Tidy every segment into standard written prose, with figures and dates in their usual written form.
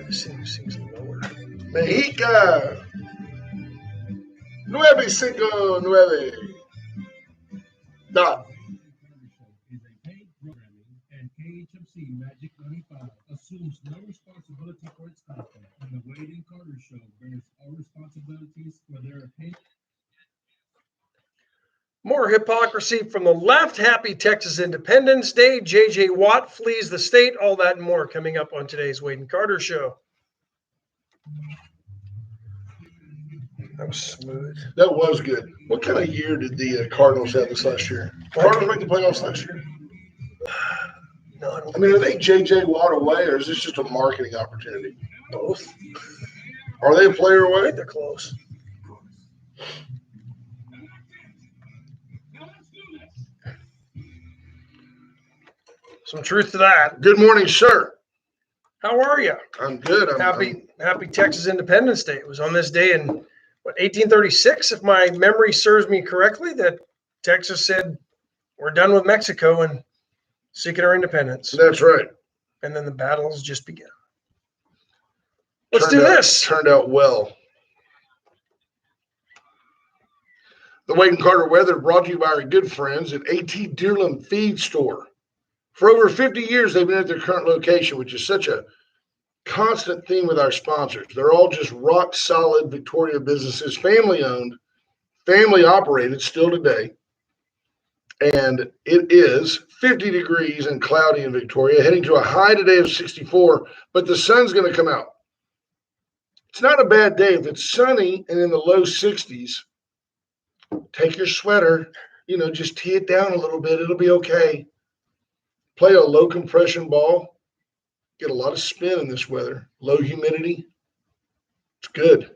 This seems lower. Mexico. 959. Dot. Is a paid programming, and KHMC Magic 95 assumes no responsibility for its content, and the Wade and Carter Show bears all responsibilities for their opinion. More hypocrisy from the left. Happy Texas Independence Day. J.J. Watt flees the state. All that and more coming up on today's Wade and Carter Show. That was smooth. That was good. What kind of year did the Cardinals have this last year? Cardinals make the playoffs last year? No, I don't I mean, are they J.J. Watt away, or is this just a marketing opportunity? both. Are they a player I away? think they're close. Some truth to that. Good morning, sir. How are you? I'm good. Happy Texas Independence Day. It was on this day in 1836, if my memory serves me correctly, that Texas said we're done with Mexico and seeking our independence. That's right. And then the battles just began. Let's do this. Turned out well. The Wade and Carter weather brought to you by our good friends at A.T. Deerland Feed Store. For over 50 years, they've been at their current location, which is such a constant theme with our sponsors. They're all just rock solid Victoria businesses, family owned, family operated still today. And it is 50 degrees and cloudy in Victoria, heading to a high today of 64, but the sun's going to come out. It's not a bad day. If it's sunny and in the low 60s, take your sweater, just tee it down a little bit. It'll be okay. Play a low compression ball. Get a lot of spin in this weather. Low humidity. It's good.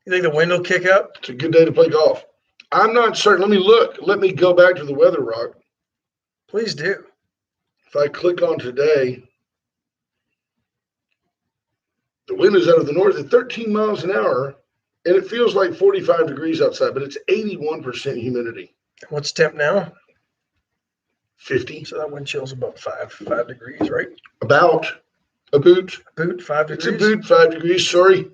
You think the wind will kick up? It's a good day to play golf. I'm not certain. Let me look. Let me go back to the weather, Rock. Please do. If I click on today, the wind is out of the north at 13 miles an hour, and it feels like 45 degrees outside, but it's 81% humidity. What's temp now? 50. So that wind chill's about 5 degrees, right? About a boot. Boot, 5 degrees. It's a boot, 5 degrees. Sorry,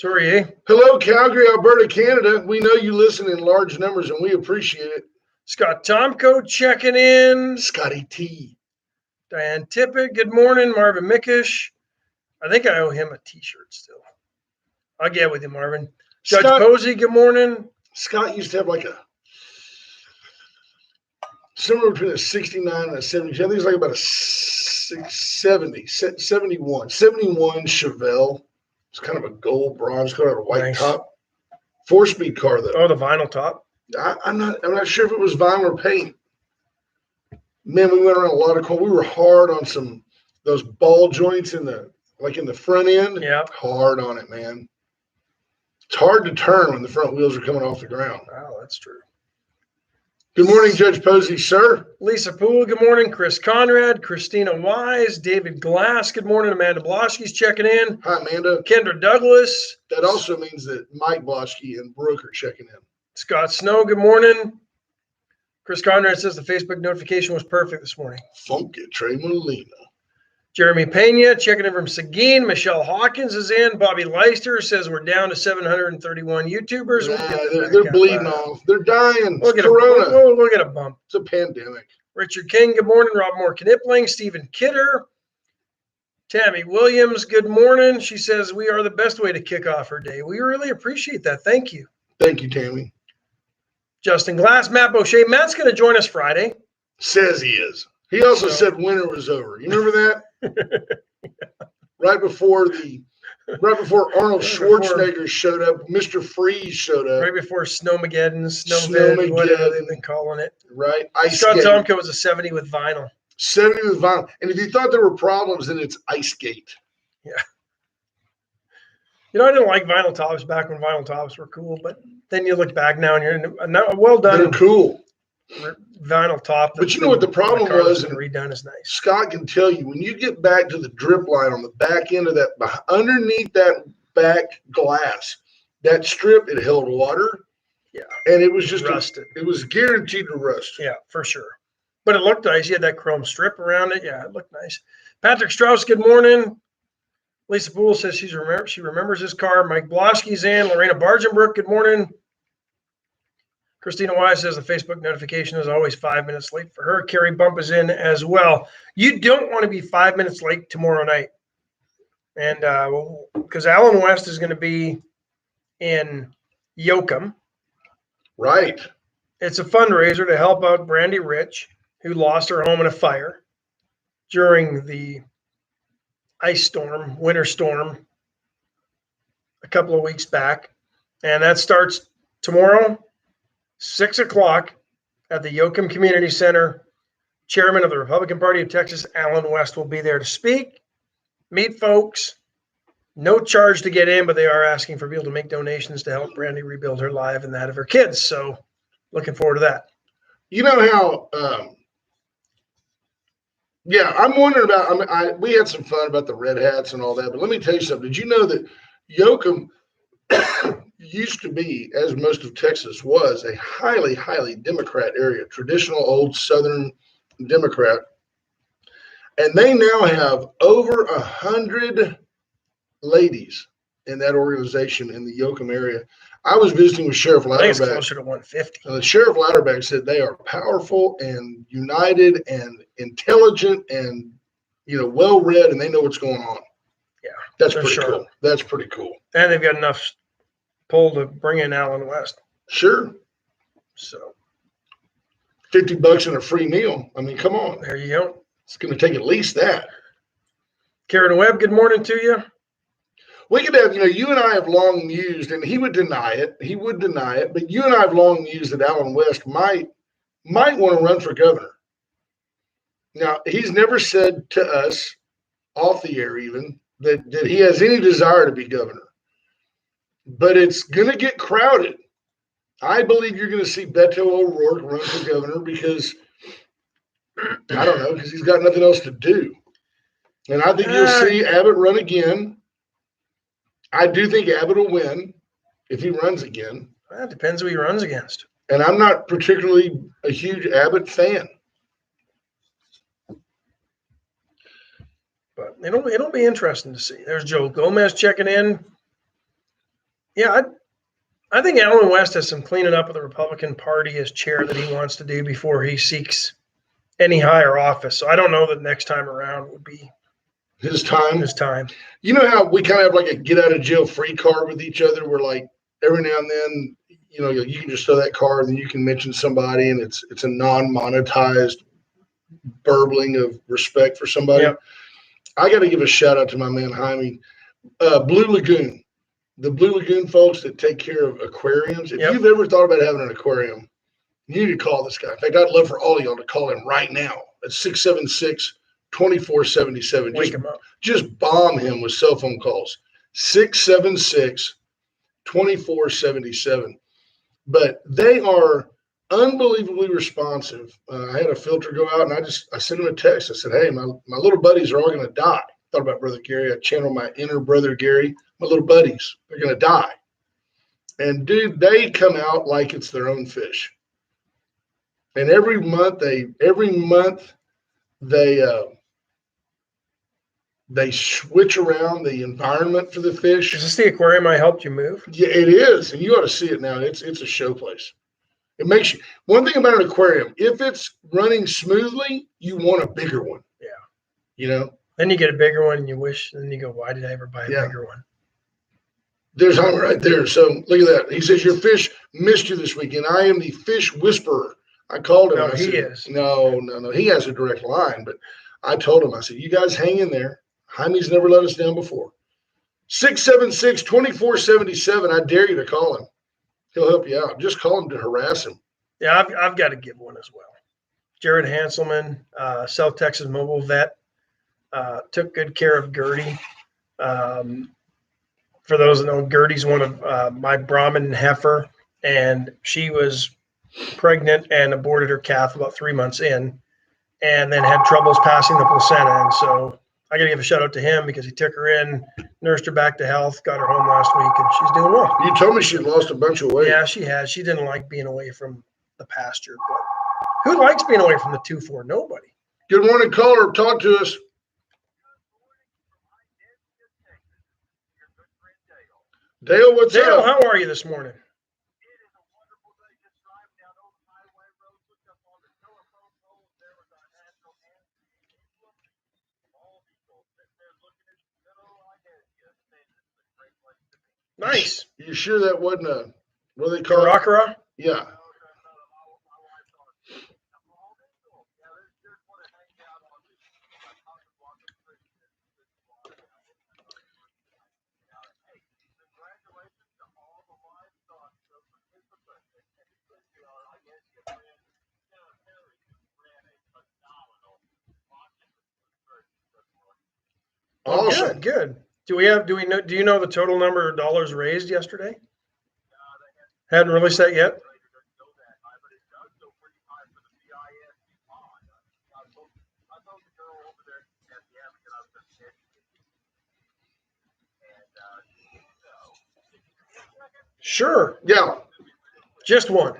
eh? Hello, Calgary, Alberta, Canada. We know you listen in large numbers, and we appreciate it. Scott Tomko checking in. Scotty T. Diane Tippett, good morning. Marvin Mickish. I think I owe him a T-shirt still. I'll get with you, Marvin. Judge Posey, good morning. Scott used to have like somewhere between a 69 and a 70. I think it's like about a 70, 71. 71 Chevelle. It's kind of a gold bronze color, a white top. 4-speed car, though. Oh, the vinyl top? I'm not sure if it was vinyl or paint. Man, we went around a lot of corn. We were hard on those ball joints in the front end. Yeah. Hard on it, man. It's hard to turn when the front wheels are coming off the ground. Wow, that's true. Good morning, Judge Posey, sir. Lisa Poole, good morning. Chris Conrad, Christina Wise, David Glass, good morning. Amanda Bloschke's checking in. Hi, Amanda. Kendra Douglas. That also means that Mike Bloschke and Brooke are checking in. Scott Snow, good morning. Chris Conrad says the Facebook notification was perfect this morning. Funky Trey Molina. Jeremy Pena checking in from Seguin. Michelle Hawkins is in. Bobby Leister says we're down to 731 YouTubers. They're bleeding off. They're dying. We'll get Corona. We'll get a bump. It's a pandemic. Richard King, good morning. Rob Moore Knipling. Stephen Kidder. Tammy Williams, good morning. She says we are the best way to kick off her day. We really appreciate that. Thank you. Thank you, Tammy. Justin Glass, Matt Boucher. Matt's going to join us Friday. Says he is. He also said winter was over. You remember that? Right before Arnold Schwarzenegger showed up, Mr. Freeze showed up. Right before Snowmageddon, Snowmageddon, whatever they've been calling it. Right. Scott Tomko was a 70 with vinyl. 70 with vinyl. And if you thought there were problems, then it's Icegate. Yeah. I didn't like vinyl tops back when vinyl tops were cool, but then you look back now and you're well done. They're cool. Vinyl top. But you know what the problem was? And redone is nice. Scott can tell you when you get back to the drip line on the back end of that, underneath that back glass, that strip, it held water. Yeah. And it was just rusted. It was guaranteed to rust. Yeah, for sure. But it looked nice. You had that chrome strip around it. Yeah, it looked nice. Patrick Strauss, good morning. Lisa Poole says she remembers his car. Mike Bloschke's in. Lorena Bargenbrook, good morning. Christina Wise says the Facebook notification is always 5 minutes late for her. Carrie Bump is in as well. You don't want to be 5 minutes late tomorrow night. And because Alan West is going to be in Yoakum. Right. It's a fundraiser to help out Brandy Rich, who lost her home in a fire during the winter storm a couple of weeks back. And that starts tomorrow, 6 o'clock at the Yoakum Community Center. Chairman of the Republican Party of Texas, Alan West, will be there to speak, meet folks. No charge to get in, but they are asking for people to make donations to help Brandy rebuild her life and that of her kids. So looking forward to that. You know how, yeah, I'm wondering about, we had some fun about the red hats and all that, but let me tell you something. Did you know that Yoakum used to be, as most of Texas was, a highly, highly Democrat area, traditional old Southern Democrat. And they now have over 100 ladies in that organization in the Yoakum area. I was visiting with Sheriff I think it's Louderback. closer to 150. Sheriff Louderback said they are powerful and united and intelligent and, well-read, and they know what's going on. Yeah, That's they're pretty sharp. cool. That's pretty cool. And they've got enough pull to bring in Alan West. Sure. So $50 and a free meal. I mean, come on. there you go. It's going to take at least that. Karen Webb, good morning to you. We could have, you and I have long mused, and he would deny it. He would deny it, but you and I have long mused that Alan West might want to run for governor. Now, he's never said to us, off the air even, that he has any desire to be governor. But it's going to get crowded. I believe you're going to see Beto O'Rourke run for governor because, I don't know, because he's got nothing else to do. And I think you'll see Abbott run again. I do think Abbott will win if he runs again. Well, it depends who he runs against. And I'm not particularly a huge Abbott fan. But it'll be interesting to see. There's Joe Gomez checking in. Yeah, I think Alan West has some cleaning up of the Republican Party as chair that he wants to do before he seeks any higher office. So I don't know that next time around would be His time. his time. You know how we kind of have like a get out of jail free card with each other? We're like, every now and then, you can just throw that card and you can mention somebody and it's a non-monetized burbling of respect for somebody. Yep. I got to give a shout out to my man Jaime. Blue Lagoon, the Blue Lagoon folks that take care of aquariums. If Yep. you've ever thought about having an aquarium, you need to call this guy. In fact, I'd love for all of y'all to call him right now at 676-2477. Wake him up. Just bomb him with cell phone calls. 676-2477. But they are unbelievably responsive. I had a filter go out and I sent him a text. I said, hey, my little buddies are all going to die. Thought about Brother Gary. I channeled my inner Brother Gary. My little buddies, they're going to die. And dude, they come out like it's their own fish. And every month they switch around the environment for the fish. Is this the aquarium I helped you move? Yeah, it is. And you ought to see it now. It's a showplace. It makes you, one thing about an aquarium, if it's running smoothly, you want a bigger one. Yeah. Then you get a bigger one and you wish, and then you go, why did I ever buy a Yeah. bigger one? There's Homer right there. So look at that. He says, your fish missed you this weekend. I am the fish whisperer. I called him. No, I he said, is. No. He has a direct line, but I told him, I said, you guys hang in there. Jaime's never let us down before. 676-2477. I dare you to call him. He'll help you out. Just call him to harass him. Yeah, I've got to give one as well. Jared Hanselman, South Texas mobile vet, took good care of Gertie. For those that know, Gertie's one of my Brahmin heifer, and she was pregnant and aborted her calf about 3 months in, and then had troubles passing the placenta. And so I got to give a shout out to him because he took her in, nursed her back to health, got her home last week, and she's doing well. You told me she'd lost a bunch of weight. Yeah, she has. She didn't like being away from the pasture, but who likes being away from the 2-4? Nobody. Good morning, caller. Talk to us. Dale, what's Dale, up? how are you this morning? Nice. You sure that wasn't a, what do they call it? Karakara? Yeah. Oh, Awesome. good. Do you know the total number of dollars raised yesterday? Hadn't released that yet? Sure. Yeah. Just one.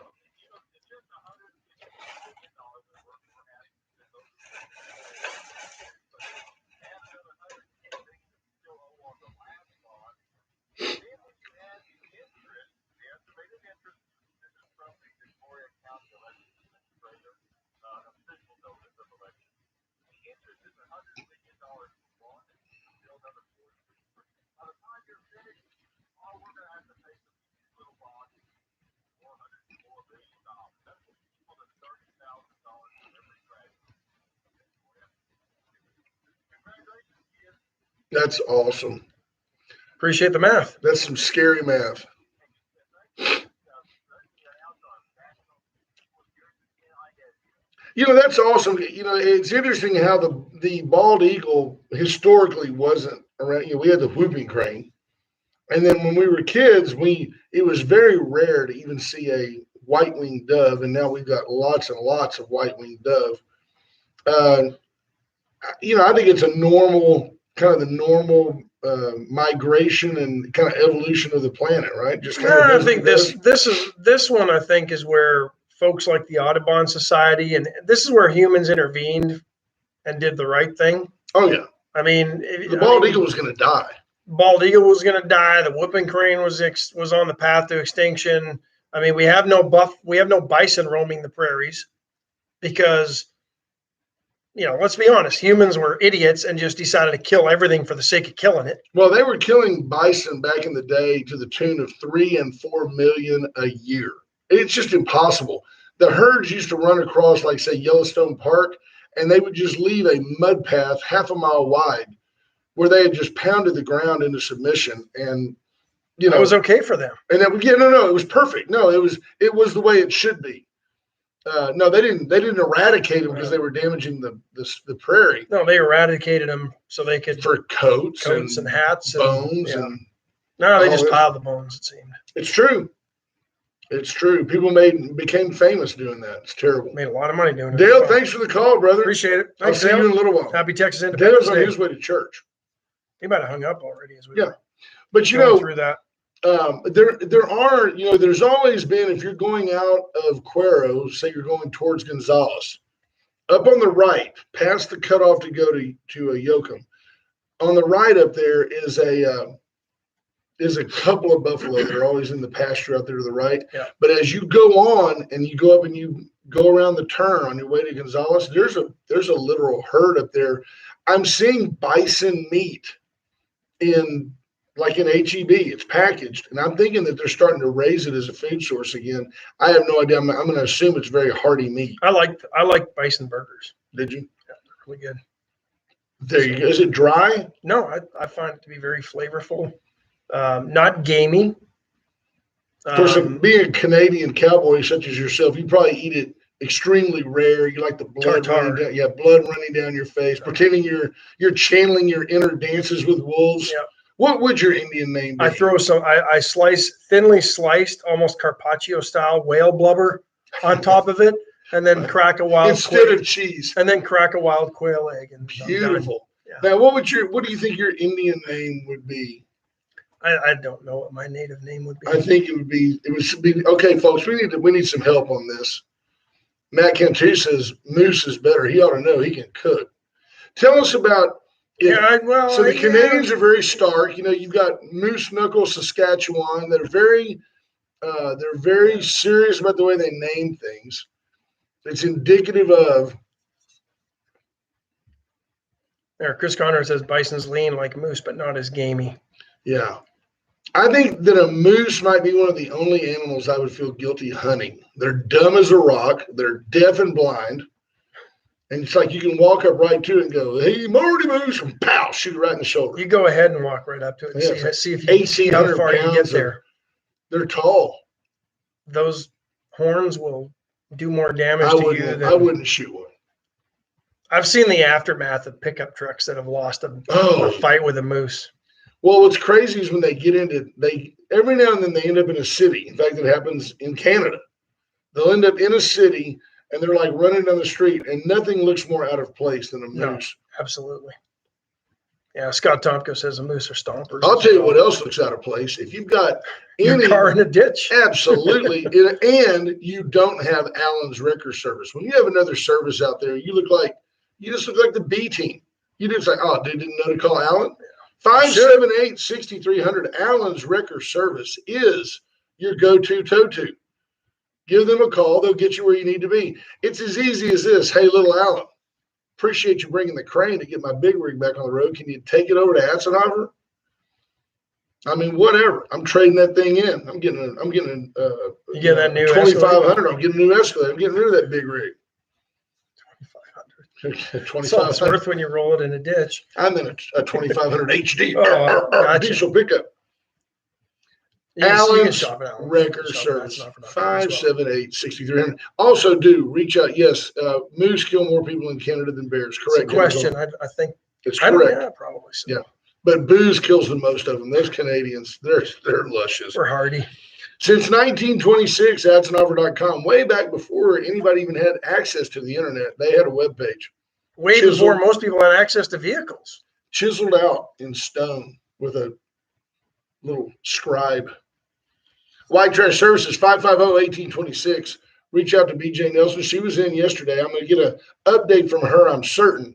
That's awesome. Appreciate the math. That's some scary math. That's awesome. It's interesting how the bald eagle historically wasn't around. We had the whooping crane. And then when we were kids, it was very rare to even see a white-winged dove, and now we've got lots and lots of white-winged dove. I think it's a normal migration and kind of evolution of the planet, right? Just kind of. I think this one I think is where folks like the Audubon Society, and this is where humans intervened and did the right thing. Oh yeah. I mean, the bald eagle was going to die. Bald eagle was going to die. The whooping crane was on the path to extinction. I mean, we have no bison roaming the prairies because, let's be honest, humans were idiots and just decided to kill everything for the sake of killing it. Well, they were killing bison back in the day to the tune of 3 and 4 million a year. It's just impossible. The herds used to run across, like, say, Yellowstone Park, and they would just leave a mud path half a mile wide where they had just pounded the ground into submission. And, it was okay for them. And it was perfect. No, it was the way it should be. No, they didn't eradicate them because they were damaging the prairie. No, they eradicated them so they could for coats and hats, bones, and no, they just piled the bones. It seemed. It's true. It's true. People became famous doing that. It's terrible. Made a lot of money doing it. Dale, thanks for the call, brother. Appreciate it. I'll see you in a little while. Happy Texas Independence Dale's Day. on his way to church. He might have hung up already as we But through that. There are, there's always been, if you're going out of Cuero, say you're going towards Gonzales, up on the right, past the cutoff to go to Yoakum, on the right up there is a couple of buffalo. They're always in the pasture out there to the right. Yeah. But as you go on and you go up and you go around the turn on your way to Gonzales, there's a literal herd up there. I'm seeing bison meat in HEB. It's packaged, and I'm thinking that they're starting to raise it as a food source again. I have no idea. I'm going to assume it's very hearty meat. I like bison burgers. Did you? Yeah, really good. There you go. Is it dry? No, I find it to be very flavorful. Not gamey. Of course, being a Canadian cowboy such as yourself, you probably eat it extremely rare. You like the blood running down, blood running down your face, pretending you're channeling your inner dances with wolves. Yeah. What would your Indian name be? I throw I slice thinly sliced, almost Carpaccio style whale blubber on top of it, and then crack a wild instead of cheese, and then crack a wild quail egg. And beautiful. Yeah. Now, what do you think your Indian name would be? I don't know what my native name would be. I think it would be okay, folks. We need some help on this. Matt Cantu says Moose is better. He ought to know. He can cook. Tell us about Yeah, well, So the yeah. Canadians are very stark. You know, you've got Moose Knuckle, Saskatchewan. They're very serious about the way they name things. It's indicative of. There, Chris Conner says bison's lean like moose, but not as gamey. Yeah. I think that a moose might be one of the only animals I would feel guilty hunting. They're dumb as a rock. They're deaf and blind. And it's like you can walk up right to it and go, "Hey, Marty Moose," and pow, shoot it right in the shoulder. You go ahead and walk right up to it and Yeah, see if you can see how 1,800 far you can get pounds there. They're tall. Those horns will do more damage I to you than I wouldn't shoot one. I've seen the aftermath of pickup trucks that have lost a Oh. fight with a moose. Well, what's crazy is when they get into every now and then they end up in a city. In fact, it happens in Canada. They'll end up in a city and they're like running down the street, and nothing looks more out of place than a No. moose. Absolutely. Yeah, Scott Tomko says a moose are stompers. I'll tell you what else looks out of place. If you've got Your any car in a ditch. absolutely, and you don't have Allen's Wrecker Service. When you have another service out there, you just look like the B team. You just like, oh, dude, didn't know to call Allen. 578-6300 Allen's Wrecker Service is your go-to tow-to. Give them a call. They'll get you where you need to be. It's as easy as this. Hey, little Allen, appreciate you bringing the crane to get my big rig back on the road. Can you take it over to Atzenhofer? I mean, whatever. I'm trading that thing in. I'm getting You get that new 2,500. I'm getting a new Escalade. I'm getting rid of that big rig. 2,500. 2,500. So it's worth when you roll it in a ditch. I'm in a 2,500 HD Oh, gotcha. diesel pickup. You can Allen's shop at Allen. Wrecker Shop at Service, Atzenhofer.com as well. 578-6300. Also, do reach out. Yes, moose kill more people in Canada than bears. It's a Correct. question. I think. It's I don't. correct. Yeah, probably. So. Yeah. But booze kills the most of them. Those Canadians, they're luscious. We're hardy. Since 1926, Atzenhofer.com, way back before anybody even had access to the internet, they had a webpage Way Chisel. before most people had access to vehicles. chiseled out in stone with a little scribe. White Trash Services, 550-1826. Reach out to BJ Nelson. She was in yesterday. I'm going to get an update from her, I'm certain,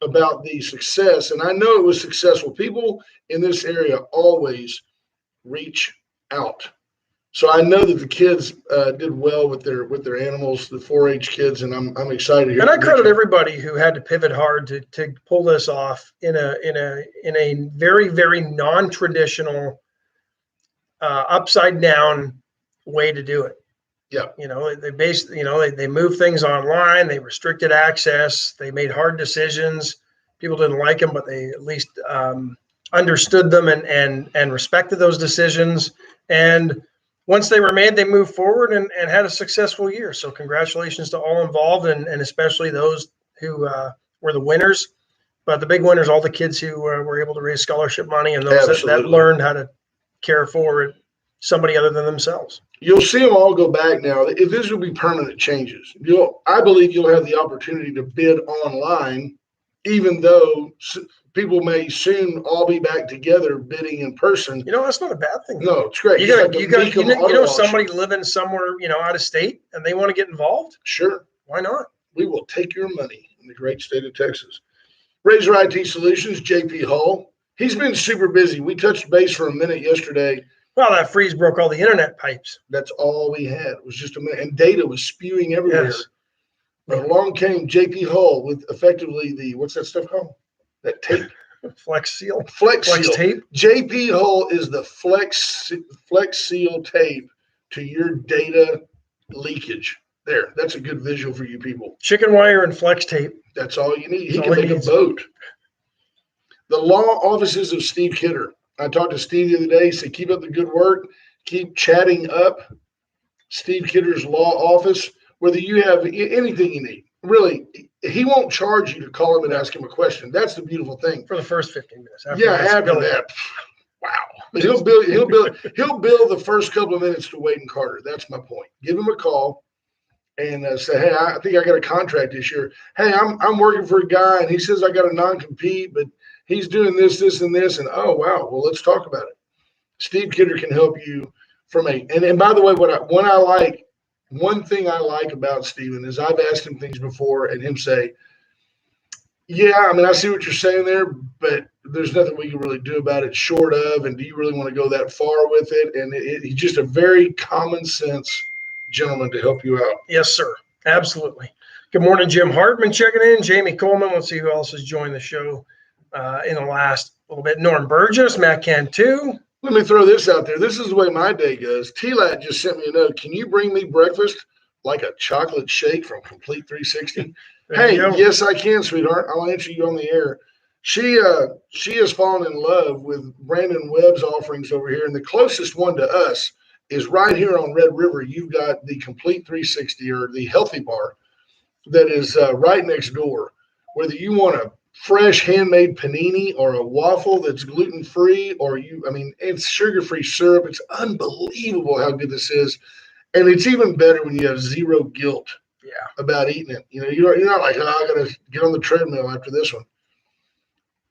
about the success. And I know it was successful. People in this area always reach out. So I know that the kids did well with their animals, the 4-H kids, and I'm excited to hear. And I from credit Richard. everybody who had to pivot hard to pull this off in a very, very non-traditional, upside down way to do it. Yeah. You know, they moved things online. They restricted access. They made hard decisions. People didn't like them, but they at least understood them and respected those decisions. And once they were made, they moved forward and had a successful year. So congratulations to all involved, and especially those who were the winners. But the big winners, all the kids who were able to raise scholarship money, and those that Absolutely. learned how to care for somebody other than themselves. You'll see them all go back now. If this will be permanent changes, I believe you'll have the opportunity to bid online, even though people may soon all be back together bidding in person. You know, that's not a bad thing. No, it's great. You know somebody living somewhere, out of state, and they want to get involved. Sure. Why not? We will take your money in the great state of Texas. Razor IT Solutions, JP Hull. He's been super busy. We touched base for a minute yesterday. Well, that freeze broke all the internet pipes. That's all we had. It was just a minute. And data was spewing everywhere. Yes. But along came JP Hull with effectively what's that stuff called? That tape. Flex Seal. Flex Flex Seal. tape. JP Hull is the Flex Seal tape to your data leakage. There. That's a good visual for you people. Chicken wire and flex tape. That's all you need. He That's can all he make a needs. boat. The law offices of Steve Kidder. I talked to Steve the other day. He said, keep up the good work. Keep chatting up Steve Kidder's law office, whether you have anything you need. Really, he won't charge you to call him and ask him a question. That's the beautiful thing. For the first 15 minutes. After that, wow. But he'll bill the first couple of minutes to Wade and Carter. That's my point. Give him a call and say, hey, I think I got a contract this year. Hey, I'm working for a guy and he says I got a non-compete, but he's doing this, this, and this. And oh wow, well, let's talk about it. Steve Kidder can help you and by the way, one thing I like about Steven is I've asked him things before and him say, yeah, I mean, I see what you're saying there, but there's nothing we can really do about it short of. And do you really want to go that far with it? And he's just a very common sense gentleman to help you out. Yes, sir. Absolutely. Good morning, Jim Hartman checking in. Jamie Coleman. Let's see who else has joined the show in the last little bit. Norm Burgess, Matt Cantu. Let me throw this out there. This is the way my day goes. T-Lat just sent me a note. Can you bring me breakfast like a chocolate shake from Complete 360? Hey, yes, I can, sweetheart. I'll answer you on the air. She has fallen in love with Brandon Webb's offerings over here, and the closest one to us is right here on Red River. You've got the Complete 360 or the Healthy Bar that is right next door. Whether you want a fresh handmade panini or a waffle that's gluten-free, or it's sugar-free syrup. It's unbelievable how good this is. And it's even better when you have zero guilt about eating it. You're not like, oh, I got to get on the treadmill after this one.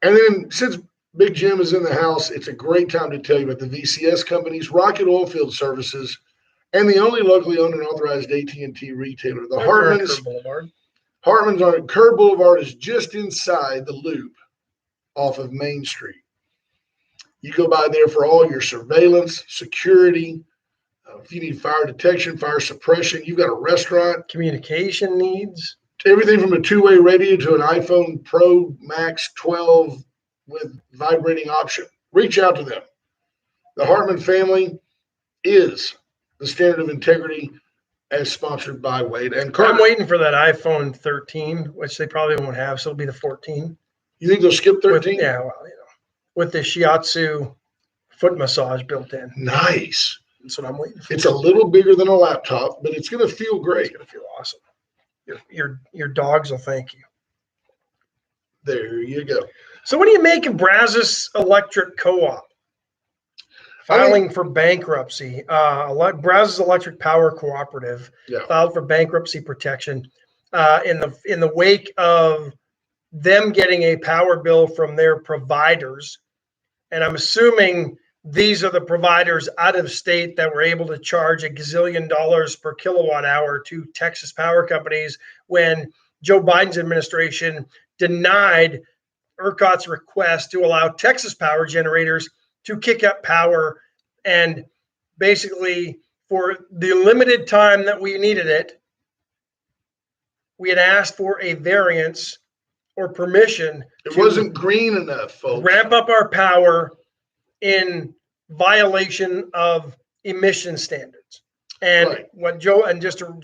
And then since Big Jim is in the house, it's a great time to tell you about the VCS companies, Rocket Oilfield Services, and the only locally owned and authorized AT&T retailer, the Hartman's. Hartman's on Kerr Boulevard is just inside the loop off of Main Street. You go by there for all your surveillance, security. If you need fire detection, fire suppression, you've got a restaurant. Communication needs. Everything from a two-way radio to an iPhone Pro Max 12 with vibrating option. Reach out to them. The Hartman family is the standard of integrity, as sponsored by Wade and Carter. I'm waiting for that iPhone 13, which they probably won't have, so it'll be the 14. You think they'll skip 13? With the shiatsu foot massage built in. Nice. That's what I'm waiting for. It's a little bigger than a laptop, but it's going to feel great. It's going to feel awesome. Your dogs will thank you. There you go. So what do you make of Brazos Electric Co-op filing for bankruptcy? Brazos Electric Power Cooperative filed for bankruptcy protection in the wake of them getting a power bill from their providers. And I'm assuming these are the providers out of state that were able to charge $1 gazillion per kilowatt hour to Texas power companies when Joe Biden's administration denied ERCOT's request to allow Texas power generators to kick up power. And basically, for the limited time that we needed it, we had asked for a variance or permission. It wasn't green enough, folks. Ramp up our power in violation of emission standards. And what Joe, and just to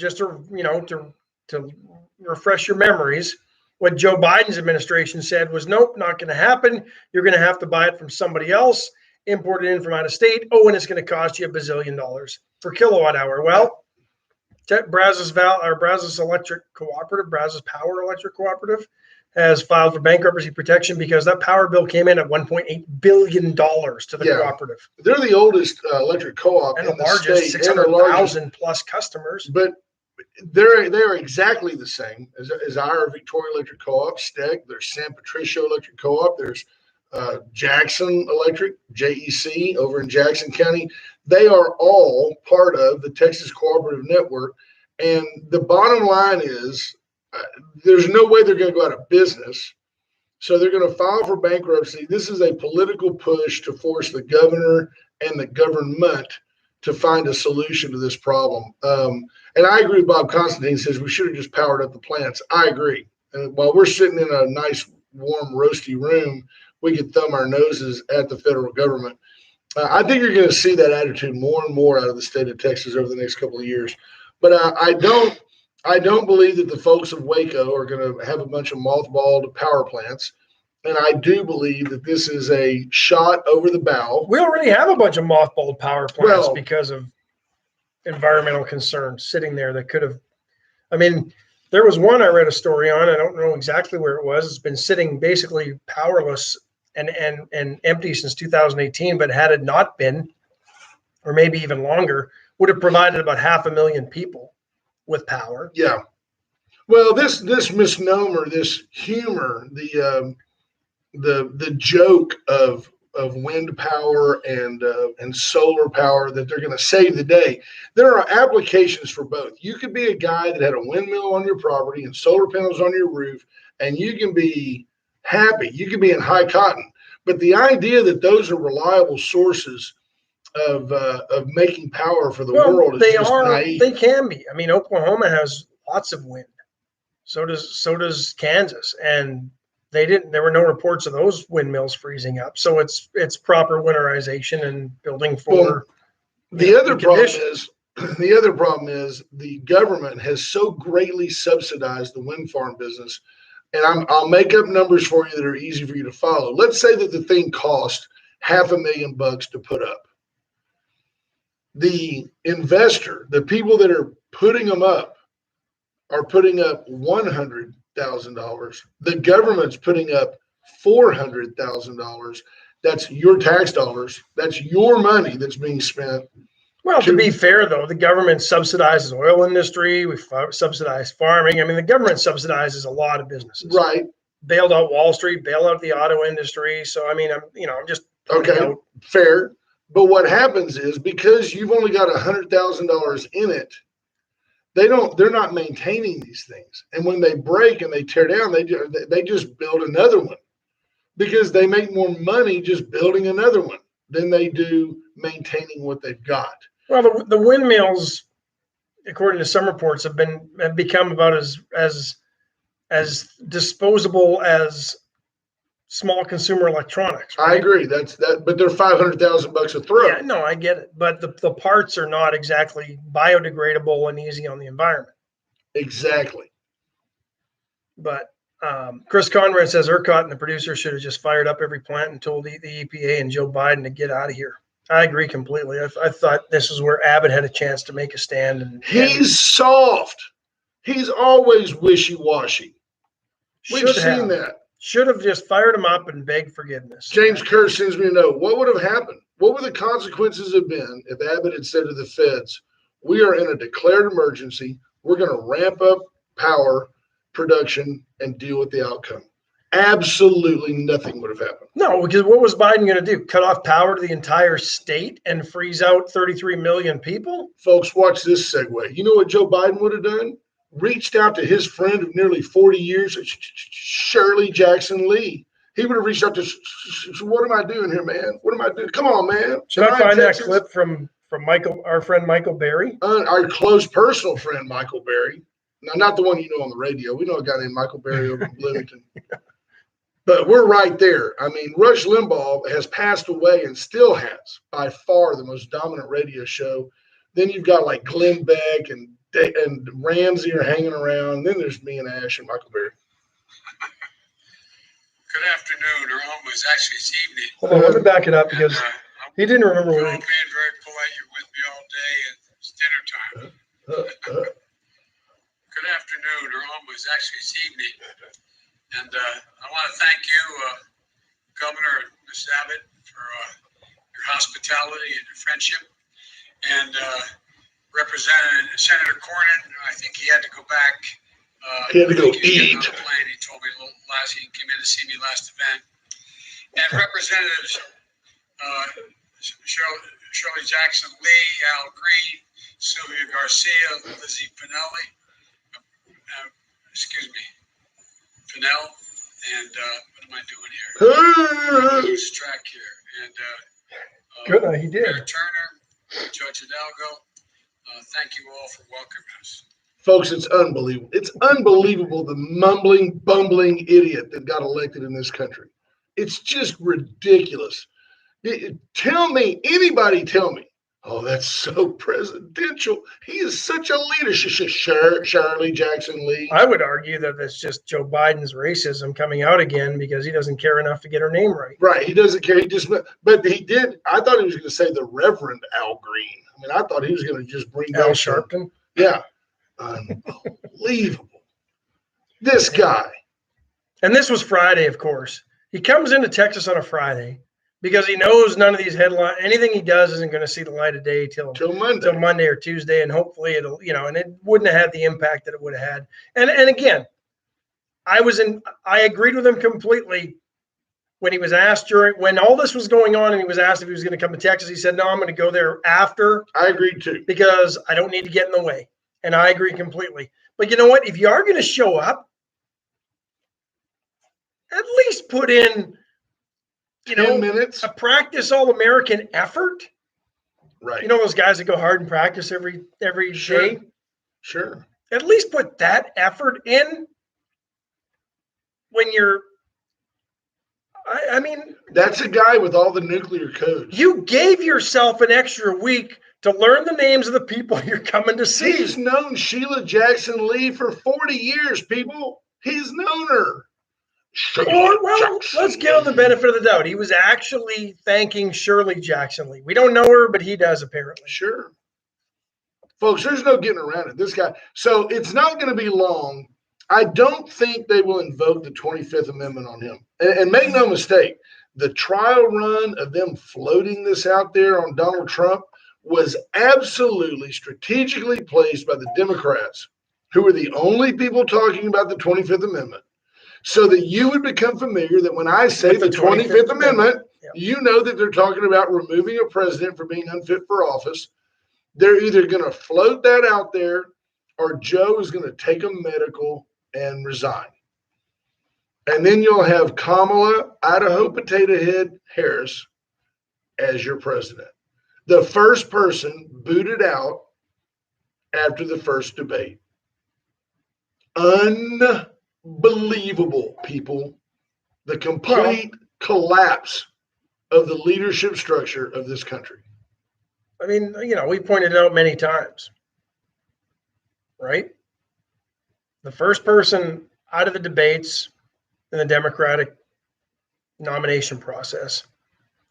refresh your memories, what Joe Biden's administration said was, nope, not going to happen. You're going to have to buy it from somebody else, import it in from out of state. Oh, and it's going to cost you $1 bazillion per kilowatt hour. Well, Brazos Electric Cooperative, Brazos Power Electric Cooperative, has filed for bankruptcy protection because that power bill came in at $1.8 billion to the cooperative. They're the oldest electric co-op and in the largest, 600,000 plus customers. But they're exactly the same as our Victoria Electric Co-op, STEC. There's San Patricio Electric Co-op. There's Jackson Electric, JEC, over in Jackson County. They are all part of the Texas Cooperative Network. And the bottom line is, there's no way they're going to go out of business. So they're going to file for bankruptcy. This is a political push to force the governor and the government to find a solution to this problem. And I agree with Bob Constantine says we should have just powered up the plants. I agree. And while we're sitting in a nice, warm, roasty room, we could thumb our noses at the federal government. I think you're going to see that attitude more and more out of the state of Texas over the next couple of years. But I don't believe that the folks of Waco are going to have a bunch of mothballed power plants. And I do believe that this is a shot over the bow. We already have a bunch of mothballed power plants because of environmental concerns sitting there that could have, there was one I read a story on. I don't know exactly where it was. It's been sitting basically powerless and empty since 2018, but had it not been, or maybe even longer, would have provided about 500,000 people with power. Yeah. Well, this misnomer, this humor, the joke of wind power and solar power that they're going to save the day. There are applications for both. You could be a guy that had a windmill on your property and solar panels on your roof, and you can be happy. You could be in high cotton. But the idea that those are reliable sources of making power for the world is they just are. naive. They can be. I mean, Oklahoma has lots of wind. So does Kansas, and there were no reports of those windmills freezing up. So it's proper winterization and building for The other problem conditions. is the government has so greatly subsidized the wind farm business. And I'll make up numbers for you that are easy for you to follow. Let's say that the thing cost $500,000 to put up. The investor, the people that are putting them up, are putting up $100,000. The government's putting up $400,000. That's your tax dollars. That's your money that's being spent. Well, to be fair, though, the government subsidizes oil industry. We subsidize farming. I mean, the government subsidizes a lot of businesses. Right. Bailed out Wall Street, bailed out the auto industry. So, I mean, I'm just okay, fair. But what happens is because you've only got $100,000 in it, they're not maintaining these things. And when they break and they tear down, they just build another one because they make more money just building another one than they do maintaining what they've got. Well, the windmills, according to some reports, have become about as disposable as small consumer electronics. Right? I agree. But they're $500,000 a throw. Yeah, no, I get it. But the parts are not exactly biodegradable and easy on the environment. Exactly. But Chris Conrad says ERCOT and the producer should have just fired up every plant and told the EPA and Joe Biden to get out of here. I agree completely. I thought this is where Abbott had a chance to make a stand. He's soft. He's always wishy-washy. We've seen that. Should have just fired him up and begged forgiveness. James Kerr sends me a note. What would have happened? What would the consequences have been if Abbott had said to the feds, we are in a declared emergency. We're going to ramp up power production and deal with the outcome? Absolutely nothing would have happened. No, because what was Biden going to do? Cut off power to the entire state and freeze out 33 million people? Folks, watch this segue. You know what Joe Biden would have done? Reached out to his friend of nearly 40 years, Shirley Jackson Lee. He would have reached out to, what am I doing here, man? What am I doing? Come on, man. Should I find that clip from Michael, our friend Michael Berry? Our close personal friend, Michael Berry. Now, not the one you know on the radio. We know a guy named Michael Berry over in Bloomington. But we're right there. I mean, Rush Limbaugh has passed away and still has by far the most dominant radio show. Then you've got like Glenn Beck and Ramsey are hanging around. Then there's me and Ash and Michael Berry. Good afternoon, or almost actually it's evening. Hold on, let me back it up because he didn't remember You're what all being very polite. You're with me all day, and it's dinner time. Good afternoon, or almost actually it's evening. And I want to thank you, Governor Ms. Abbott, for your hospitality and your friendship. And Representative Senator Cornyn, I think he had to go back. He had to go eat. eat. He told me he came in to see me last event. And Representatives Shirley Jackson Lee, Al Green, Sylvia Garcia, Lizzie Pinelli, Fennell, and what am I doing here? Lose track here. And good, he did. Mayor Turner, Judge Hidalgo, thank you all for welcoming us. Folks, it's unbelievable. It's unbelievable the mumbling, bumbling idiot that got elected in this country. It's just ridiculous. Anybody tell me, oh, that's so presidential. He is such a leader. Shirley Jackson Lee. I would argue that it's just Joe Biden's racism coming out again because he doesn't care enough to get her name right. Right. He doesn't care. But he did. I thought he was going to say the Reverend Al Green. I mean, I thought he was going to just bring Al Sharpton. Yeah. Unbelievable. This guy. And this was Friday, of course. He comes into Texas on a Friday because he knows none of these headlines, anything he does isn't going to see the light of day till Monday or Tuesday. And hopefully it'll, and it wouldn't have had the impact that it would have had. And again, I agreed with him completely when he was asked when all this was going on and he was asked if he was going to come to Texas. He said, no, I'm going to go there after. I agreed too. Because I don't need to get in the way. And I agree completely. But you know what? If you are going to show up, at least put in, 10 minutes. a practice All-American effort. Right. You know those guys that go hard and practice every Sure. day? Sure. At least put that effort in when you're, I mean, That's a guy with all the nuclear codes. you gave yourself an extra week to learn the names of the people you're coming to see. He's known Sheila Jackson Lee for 40 years, people. He's known her. Well, let's give him the benefit of the doubt. He was actually thanking Shirley Jackson Lee. We don't know her, but he does apparently. Sure. Folks, there's no getting around it. This guy. So it's not going to be long. I don't think they will invoke the 25th Amendment on him. And make no mistake, the trial run of them floating this out there on Donald Trump was absolutely strategically placed by the Democrats, who were the only people talking about the 25th Amendment, so that you would become familiar that when I say With the 25th Amendment, Yep. you know that they're talking about removing a president for being unfit for office. They're either going to float that out there or Joe is going to take a medical and resign. And then you'll have Kamala Idaho Potato Head Harris as your president. The first person booted out after the first debate. Unbelievable, people. The complete collapse of the leadership structure of this country. I mean, we pointed it out many times, right? The first person out of the debates in the Democratic nomination process,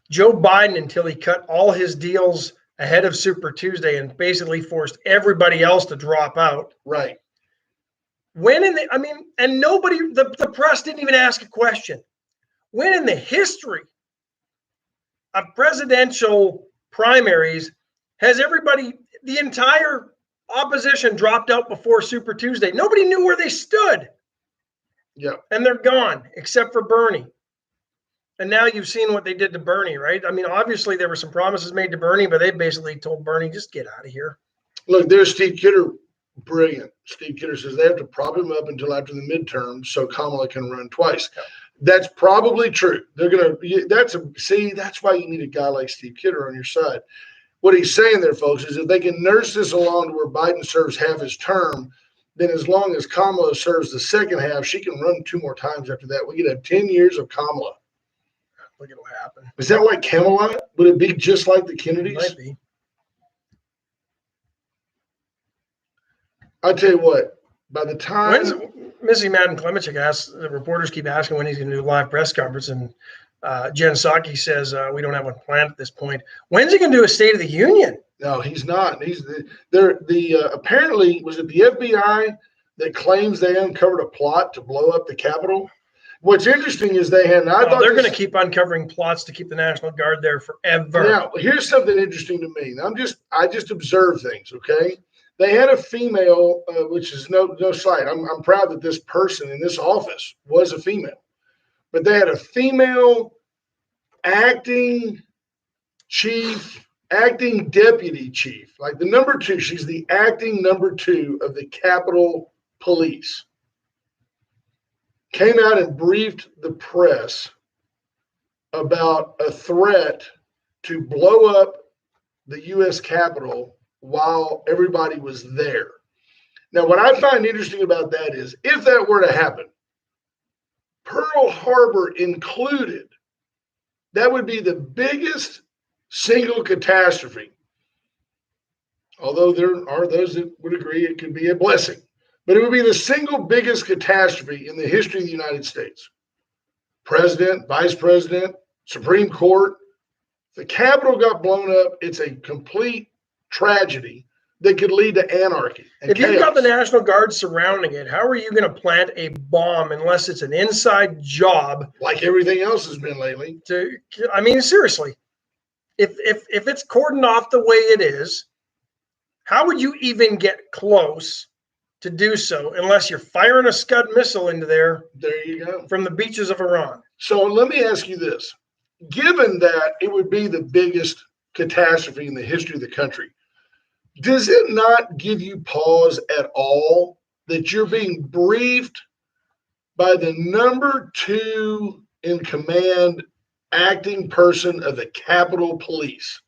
Joe Biden, until he cut all his deals ahead of Super Tuesday and basically forced everybody else to drop out. Right. And nobody, the press didn't even ask a question. When in the history of presidential primaries has the entire opposition dropped out before Super Tuesday? Nobody knew where they stood. Yeah. And they're gone, except for Bernie. And now you've seen what they did to Bernie, right? I mean, obviously there were some promises made to Bernie, but they basically told Bernie, just get out of here. Look, there's Steve Kidder. Brilliant. Steve Kidder says they have to prop him up until after the midterm so Kamala can run twice. Yeah. That's probably true. They're going to, that's why you need a guy like Steve Kidder on your side. What he's saying there, folks, is if they can nurse this along to where Biden serves half his term, then as long as Kamala serves the second half, she can run 2 more times after that. We could have 10 years of Kamala. Look at what happened. Is that like Camelot? Would it be just like the Kennedys? Might be. I tell you what, by the time When's Missy Madden Klemenchik asks, the reporters keep asking when he's going to do a live press conference, and Jen Psaki says we don't have one planned at this point. When's he going to do a State of the Union? No, he's not. He's apparently was it the FBI that claims they uncovered a plot to blow up the Capitol? What's interesting is they had. They're going to keep uncovering plots to keep the National Guard there forever. Now, here's something interesting to me. I just observe things. Okay, they had a female, which is no slight. I'm proud that this person in this office was a female, but they had a female acting deputy chief, like the number 2. She's the acting number 2 of the Capitol Police. Came out and briefed the press about a threat to blow up the U.S. Capitol while everybody was there. Now, what I find interesting about that is if that were to happen, Pearl Harbor included, that would be the biggest single catastrophe. Although there are those that would agree it could be a blessing. But it would be the single biggest catastrophe in the history of the United States. President, vice president, Supreme Court. The Capitol got blown up. It's a complete tragedy that could lead to anarchy and If chaos. you've got the National Guard surrounding it, how are you going to plant a bomb unless it's an inside job? Like everything else has been lately. Seriously, if it's cordoned off the way it is, how would you even get close to do so unless you're firing a Scud missile into there There you go. from the beaches of Iran? So let me ask you this. Given that it would be the biggest catastrophe in the history of the country, does it not give you pause at all that you're being briefed by the number 2 in command acting person of the Capitol Police.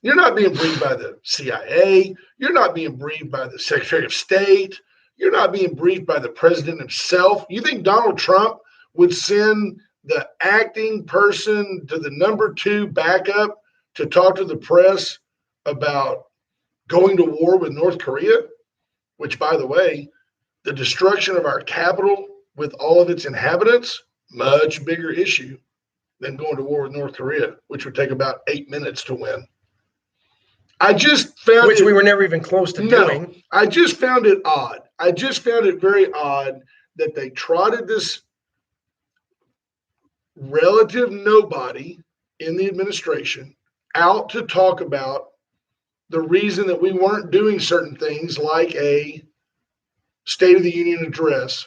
You're not being briefed by the CIA. You're not being briefed by the Secretary of State. You're not being briefed by the president himself. You think Donald Trump would send the acting person to the number 2 backup to talk to the press about going to war with North Korea? Which, by the way, the destruction of our capital with all of its inhabitants, much bigger issue than going to war with North Korea, which would take about 8 minutes to win. I just found Which we were never even close to doing. I just found it odd. I just found it very odd that they trotted this relative nobody in the administration out to talk about the reason that we weren't doing certain things like a State of the Union address.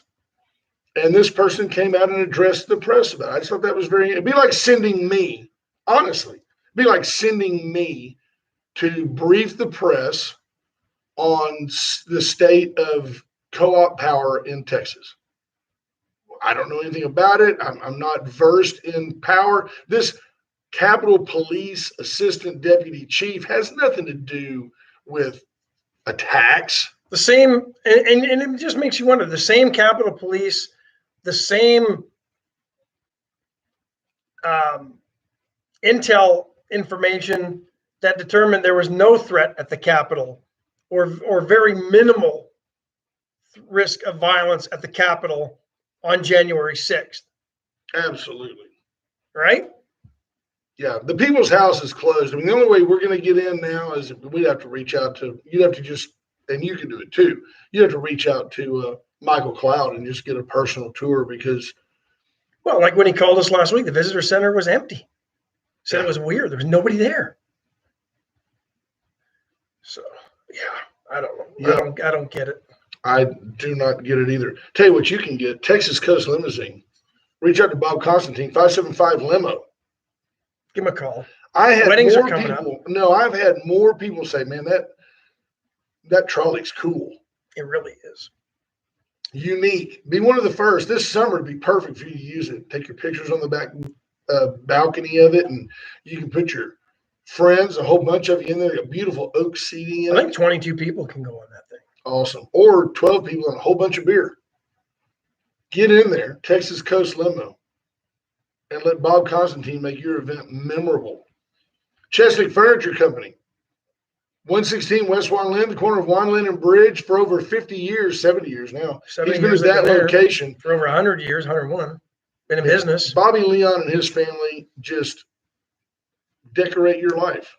And this person came out and addressed the press about it. I just thought that was it'd be like sending me, honestly, it'd be like sending me to brief the press on the state of co-op power in Texas. I don't know anything about it. I'm not versed in power. This Capitol Police Assistant Deputy Chief has nothing to do with attacks. The same, and it just makes you wonder, the same Capitol Police, the same intel information that determined there was no threat at the Capitol or very minimal risk of violence at the Capitol on January 6th. Absolutely. Right? Yeah, the People's House is closed. I mean, the only way we're going to get in now is we'd have to reach out to, you'd have to just, and you can do it too, you have to reach out to Michael Cloud and just get a personal tour because. Well, like when he called us last week, the visitor center was empty. Said it was weird. There was nobody there. So, yeah, I don't know. Yeah. I don't get it. I do not get it either. Tell you what you can get, Texas Coast Limousine. Reach out to Bob Constantine, 575 Limo. Give him a call. I had Weddings more are coming people. Up. No, I've had more people say, "Man, that trolley's cool. It really is Unique. Be one of the first. This summer would be perfect for you to use it. Take your pictures on the back balcony of it, and you can put your friends, a whole bunch of you in there. A beautiful oak seating in I it. think 22 people can go on that thing. Awesome. Or 12 people and a whole bunch of beer. Get in there, Texas Coast Limo, and let Bob Constantine make your event memorable. Cheswick Furniture Company, 116 West Wine Lane, the corner of Wine Lane and Bridge for over 50 years, 70 years now. 70 He's been years at that they've been there. location. For over 100 years, 101. Been in business. Bobby Leon and his family just decorate your life.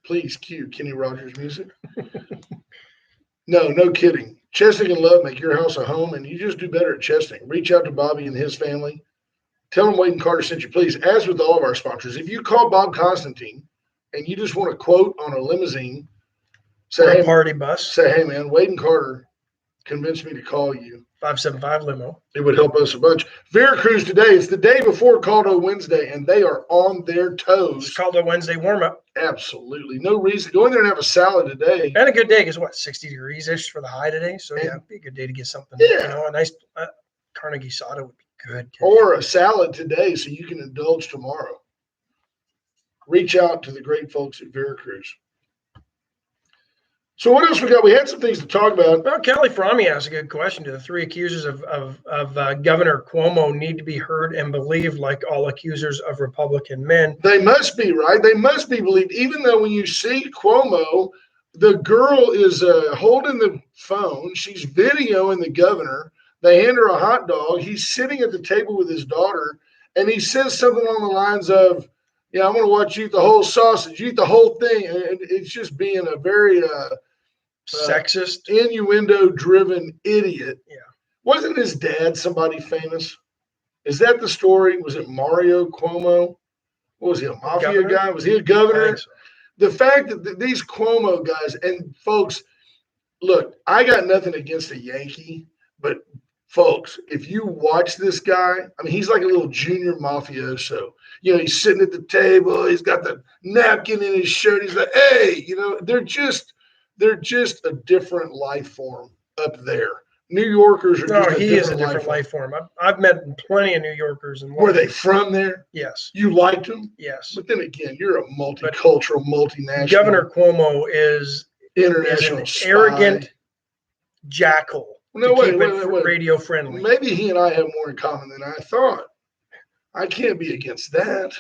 Please cue Kenny Rogers music. No kidding. Chesting and Love make your house a home, and you just do better at Chesting. Reach out to Bobby and his family. Tell them Wade and Carter sent you, please. As with all of our sponsors, if you call Bob Constantine and you just want a quote on a limousine, Or a party bus. say, hey, man, Wade and Carter convinced me to call you. 575 Limo. It would help us a bunch. Veracruz today, it's the day before Caldo Wednesday, and they are on their It's toes. called a Wednesday warm-up. Absolutely. No reason. Go in there and have a salad today. And a good day because, 60 degrees-ish for the high today? So, yeah, it'd be a good day to get something. Yeah. A nice Carnegie soda would be good. Or a salad today so you can indulge tomorrow. Reach out to the great folks at Veracruz. So what else we got? We had some things to talk about. Well, Kelly Fromme asked a good question. Do the three accusers of Governor Cuomo need to be heard and believed like all accusers of Republican men? They must be, right? They must be believed, even though when you see Cuomo, the girl is holding the phone. She's videoing the governor. They hand her a hot dog. He's sitting at the table with his daughter, and he says something along the lines of, yeah, I'm going to watch you eat the whole sausage, you eat the whole thing. And it's just being a very Sexist. innuendo-driven idiot. Yeah. Wasn't his dad somebody famous? Is that the story? Was it Mario Cuomo? What was he, a mafia Governor? guy? Was he a I governor? think so. The fact that these Cuomo guys, and folks, look, I got nothing against a Yankee, but folks, if you watch this guy, I mean, he's like a little junior mafioso. You know, he's sitting at the table, he's got the napkin in his shirt, he's like, hey, they're just a different life form up there. New Yorkers are No, just he is a different life form. I've met plenty of New Yorkers. And Were they from there? Yes. You liked them? Yes. But then again, you're a multicultural, multinational. Governor Cuomo is international an spy. arrogant jackal. No, to keep wait, it wait. radio friendly. Maybe he and I have more in common than I thought. I can't be against that.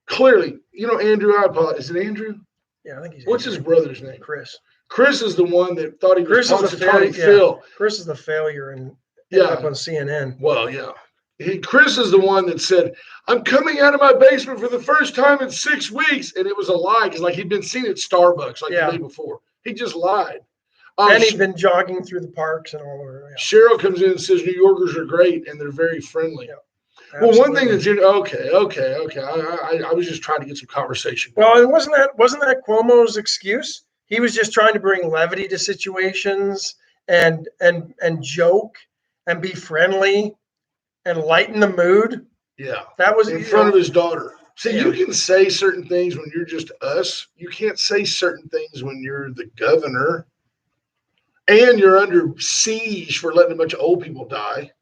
Clearly, Andrew, I apologize. Is it Andrew? Yeah, I think he's. What's his brother's name? Chris. Chris is the one that thought he was Chris is the Punxsutawney Phil. Chris is the failure and Yeah. up on CNN. Well, yeah. Chris is the one that said, I'm coming out of my basement for the first time in 6 weeks. And it was a lie because he'd been seen at Starbucks the day before. He just lied. And he'd been jogging through the parks and all over. Yeah. Cheryl comes in and says New Yorkers are great and they're very friendly. Yeah, well, one thing that's okay. I was just trying to get some conversation. Well, and wasn't that Cuomo's excuse? He was just trying to bring levity to situations and joke and be friendly and lighten the mood. Yeah, that was in front of his daughter. See, you can say certain things when you're just us. You can't say certain things when you're the governor. And you're under siege for letting a bunch of old people die.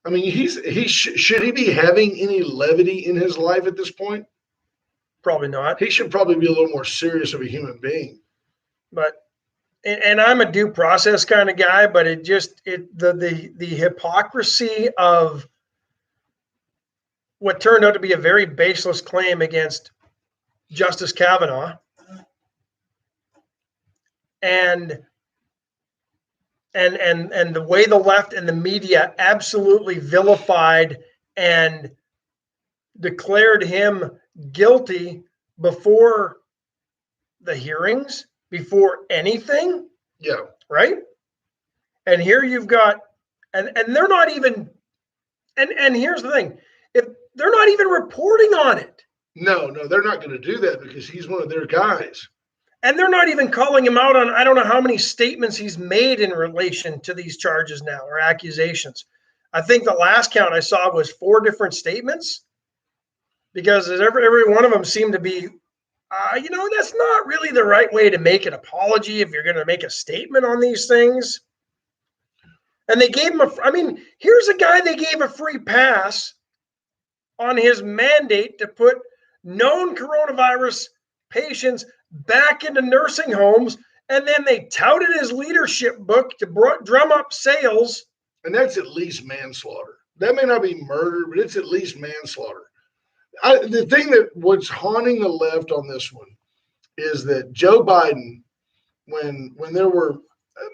I mean, should he be having any levity in his life at this point? Probably not. He should probably be a little more serious of a human being. But, and I'm a due process kind of guy, but the hypocrisy of what turned out to be a very baseless claim against Justice Kavanaugh, and the way the left and the media absolutely vilified and declared him guilty before the hearings, before anything. Yeah. Right. And here you've got, and they're not even, and here's the thing, if they're not even reporting on it. No, they're not going to do that because he's one of their guys. And they're not even calling him out on, I don't know how many statements he's made in relation to these charges now or accusations. I think the last count I saw was 4 different statements, because every one of them seemed to be, that's not really the right way to make an apology if you're going to make a statement on these things. And they gave him here's a guy they gave a free pass on his mandate to put known coronavirus patients back into nursing homes, and then they touted his leadership book to drum up sales. And that's at least manslaughter. That may not be murder, but it's at least manslaughter. The thing that what's haunting the left on this one is that Joe Biden, when there were,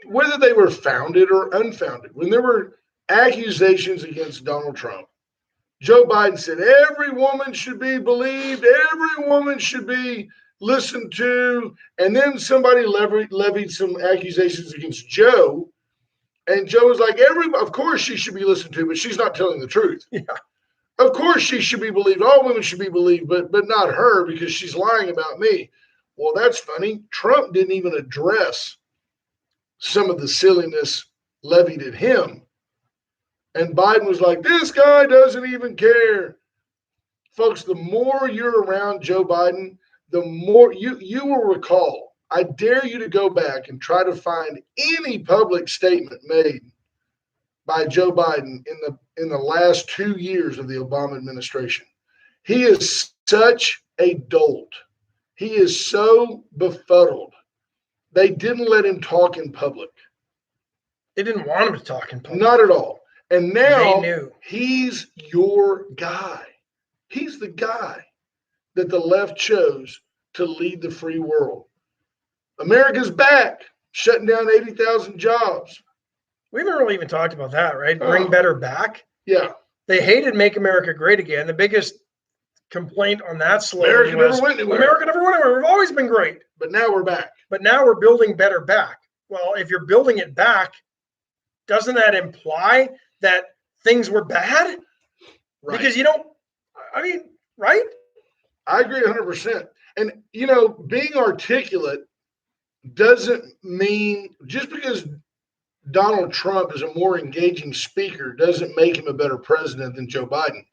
whether they were founded or unfounded, when there were accusations against Donald Trump, Joe Biden said every woman should be believed, every woman should be listened to, and then somebody levied some accusations against Joe, and Joe was like, of course she should be listened to, but she's not telling the truth. Yeah. Of course she should be believed. All women should be believed, but not her because she's lying about me. Well, that's funny. Trump didn't even address some of the silliness levied at him. And Biden was like, this guy doesn't even care. Folks, the more you're around Joe Biden, the more you will recall. I dare you to go back and try to find any public statement made by Joe Biden in the last 2 years of the Obama administration. He is such a dolt. He is so befuddled. They didn't let him talk in public. They didn't want him to talk in public. Not at all. And now they knew. He's your guy. He's the guy that the left chose to lead the free world. America's back, shutting down 80,000 jobs. We haven't really even talked about that, right? Bring better back. Yeah. They hated Make America Great Again. The biggest complaint on that slogan was, America never went anywhere. We've always been great. But now we're back. But now we're building better back. Well, if you're building it back, doesn't that imply that things were bad? Right. Because right? I agree 100%. And, being articulate doesn't mean, just because Donald Trump is a more engaging speaker doesn't make him a better president than Joe Biden.